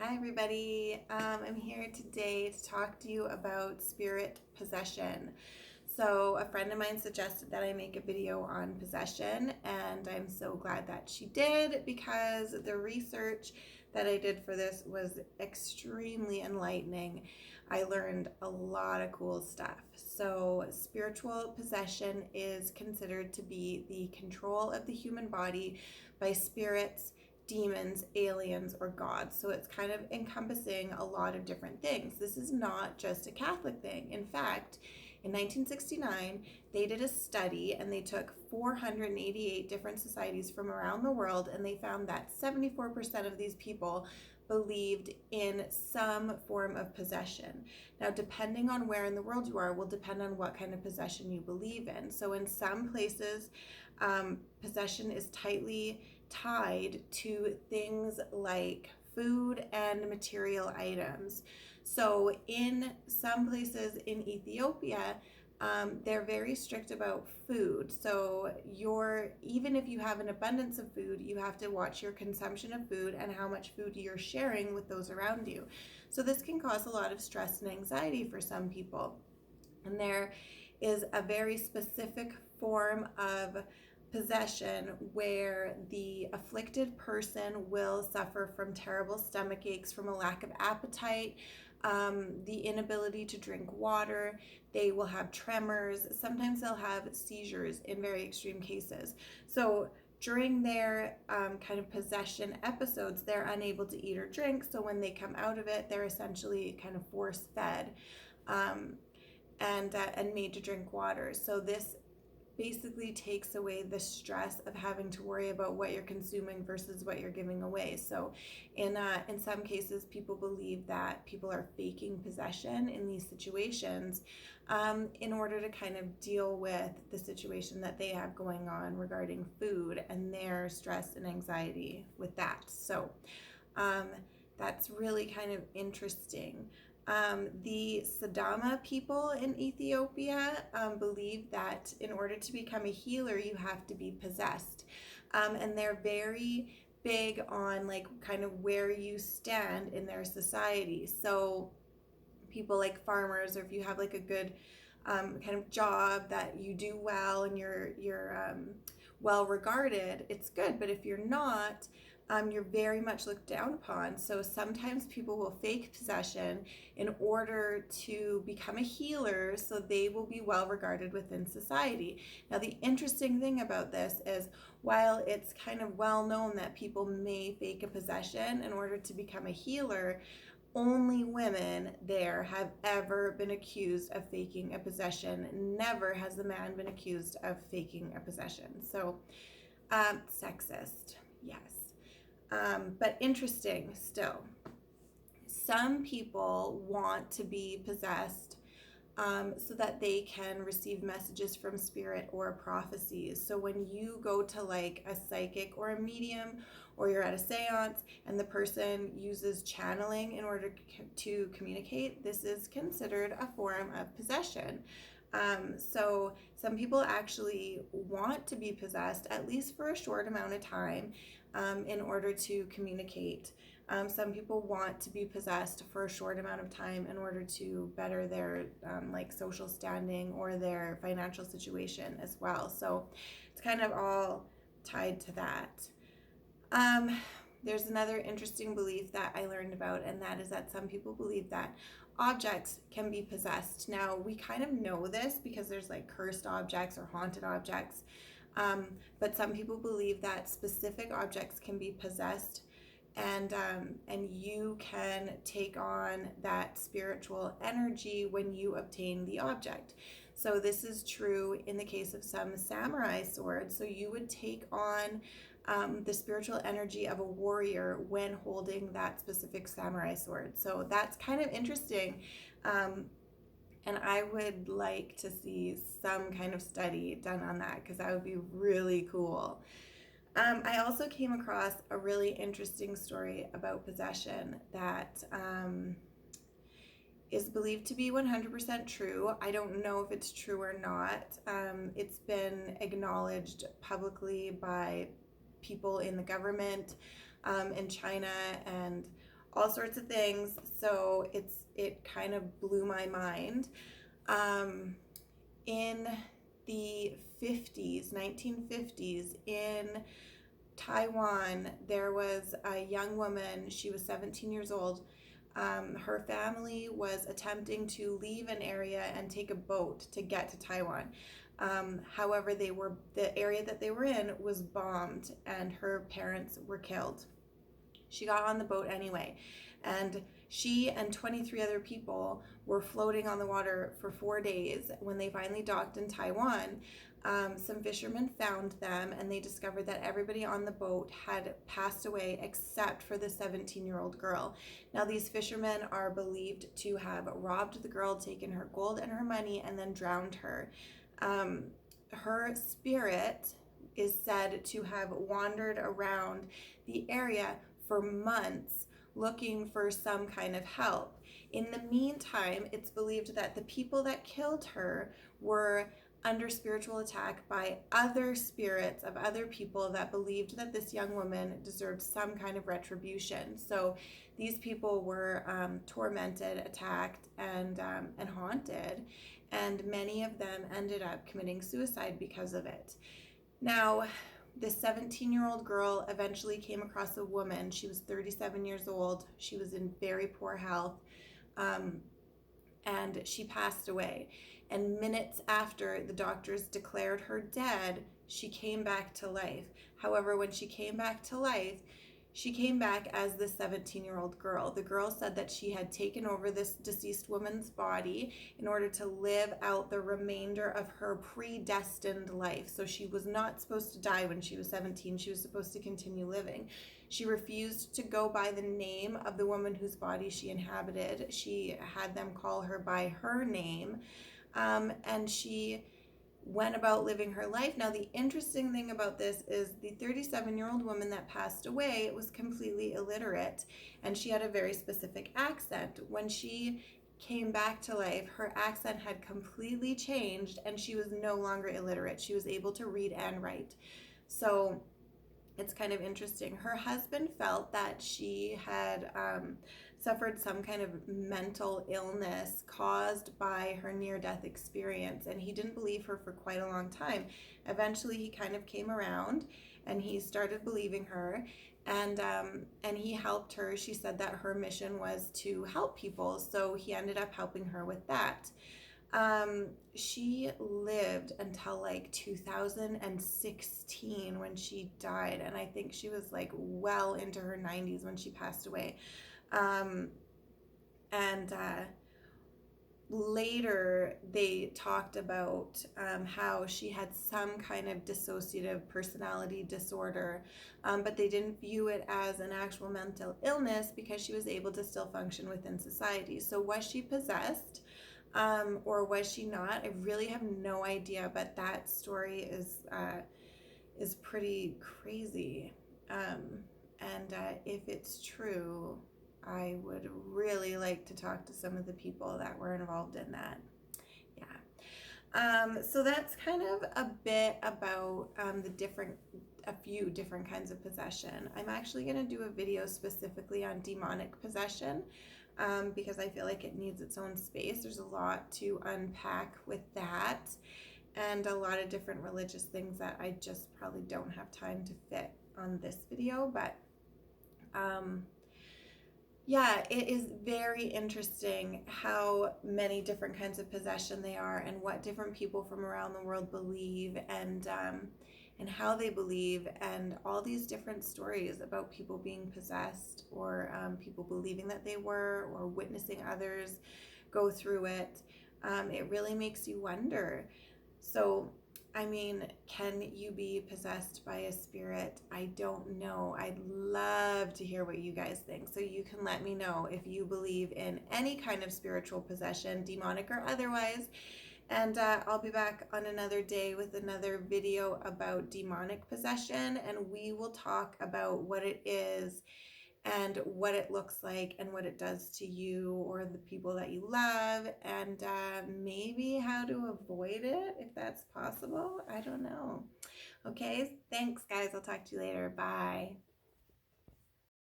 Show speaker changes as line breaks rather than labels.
Hi, everybody. I'm here today to talk to you about spirit possession. So, a friend of mine suggested that I make a video on possession, and I'm so glad that she did because the research that I did for this was extremely enlightening. I learned a lot of cool stuff. So, spiritual possession is considered to be the control of the human body by spirits, demons, aliens, or gods. So it's kind of encompassing a lot of different things. This is not just a Catholic thing. In fact, in 1969, they did a study and they took 488 different societies from around the world, and they found that 74% of these people believed in some form of possession. Now, depending on where in the world you are, will depend on what kind of possession you believe in. So, in some places, possession is tightly tied to things like food and material items. So, in some places in Ethiopia, they're very strict about food. So even if you have an abundance of food, you have to watch your consumption of food and how much food you're sharing with those around you. So this can cause a lot of stress and anxiety for some people. And there is a very specific form of possession where the afflicted person will suffer from terrible stomach aches, from a lack of appetite, the inability to drink water. They will have tremors. Sometimes they'll have seizures in very extreme cases. So during their kind of possession episodes, they're unable to eat or drink. So when they come out of it, they're essentially kind of force fed and made to drink water. So this basically takes away the stress of having to worry about what you're consuming versus what you're giving away. So in some cases, people believe that people are faking possession in these situations in order to kind of deal with the situation that they have going on regarding food and their stress and anxiety with that. So that's really kind of interesting. The Sidama people in Ethiopia believe that in order to become a healer, you have to be possessed. And they're very big on like kind of where you stand in their society. So people like farmers, or if you have like a good kind of job that you do well and you're well regarded, it's good. But if you're not, you're very much looked down upon. So sometimes people will fake possession in order to become a healer so they will be well regarded within society. Now, the interesting thing about this is while it's kind of well known that people may fake a possession in order to become a healer, only women there have ever been accused of faking a possession. Never has a man been accused of faking a possession. So, sexist, yes. But interesting still. Some people want to be possessed so that they can receive messages from spirit or prophecies. So when you go to like a psychic or a medium, or you're at a seance and the person uses channeling in order to communicate, this is considered a form of possession. So some people actually want to be possessed, at least for a short amount of time, in order to communicate. Some people want to be possessed for a short amount of time in order to better their like social standing or their financial situation as well. So it's kind of all tied to that. There's another interesting belief that I learned about, and that is that some people believe that objects can be possessed. Now, we kind of know this because there's like cursed objects or haunted objects, but some people believe that specific objects can be possessed, and you can take on that spiritual energy when you obtain the object. So this is true in the case of some samurai swords. So you would take on the spiritual energy of a warrior when holding that specific samurai sword. So that's kind of interesting. And I would like to see some kind of study done on that because that would be really cool. I also came across a really interesting story about possession that is believed to be 100% true. I don't know if it's true or not. It's been acknowledged publicly by people in the government in China and all sorts of things. So it kind of blew my mind. In the 1950s, in Taiwan, there was a young woman. She was 17 years old. Her family was attempting to leave an area and take a boat to get to Taiwan. However, the area that they were in was bombed, and her parents were killed. She got on the boat anyway, and she and 23 other people were floating on the water for 4 days. When they finally docked in Taiwan, some fishermen found them, and they discovered that everybody on the boat had passed away except for the 17-year-old girl. Now, these fishermen are believed to have robbed the girl, taken her gold and her money, and then drowned her. Her spirit is said to have wandered around the area for months looking for some kind of help. In the meantime, it's believed that the people that killed her were under spiritual attack by other spirits of other people that believed that this young woman deserved some kind of retribution. So these people were tormented, attacked, and haunted, and many of them ended up committing suicide because of it. Now, this 17-year-old girl eventually came across a woman. She was 37 years old. She was in very poor health, and she passed away. And minutes after the doctors declared her dead, she came back to life. However, when she came back to life, she came back as the 17-year-old girl. The girl said that she had taken over this deceased woman's body in order to live out the remainder of her predestined life. So she was not supposed to die when she was 17. She was supposed to continue living. She refused to go by the name of the woman whose body she inhabited. She had them call her by her name, and she went about living her life. Now, the interesting thing about this is the 37-year-old woman that passed away was completely illiterate, and she had a very specific accent. When she came back to life, her accent had completely changed, and she was no longer illiterate. She was able to read and write. So it's kind of interesting. Her husband felt that she had suffered some kind of mental illness caused by her near-death experience, and he didn't believe her for quite a long time. Eventually, he kind of came around, and he started believing her, and he helped her. She said that her mission was to help people, so he ended up helping her with that. She lived until like 2016 when she died, and I think she was like well into her 90s when she passed away. Later they talked about how she had some kind of dissociative personality disorder, but they didn't view it as an actual mental illness because she was able to still function within society. So was she possessed? Or was she not? I really have no idea, but that story is pretty crazy. If it's true, I would really like to talk to some of the people that were involved in that. Yeah. So that's kind of a bit about a few different kinds of possession. I'm actually going to do a video specifically on demonic possession, because I feel like it needs its own space. There's a lot to unpack with that, and a lot of different religious things that I just probably don't have time to fit on this video. But yeah, it is very interesting how many different kinds of possession they are, and what different people from around the world believe, and how they believe, and all these different stories about people being possessed, or people believing that they were, or witnessing others go through it. It really makes you wonder. So, I mean, can you be possessed by a spirit? I don't know. I'd love to hear what you guys think. So you can let me know if you believe in any kind of spiritual possession, demonic or otherwise. And I'll be back on another day with another video about demonic possession, and we will talk about what it is, and what it looks like, and what it does to you or the people that you love, and maybe how to avoid it if that's possible. I don't know. Okay, thanks guys. I'll talk to you later. Bye.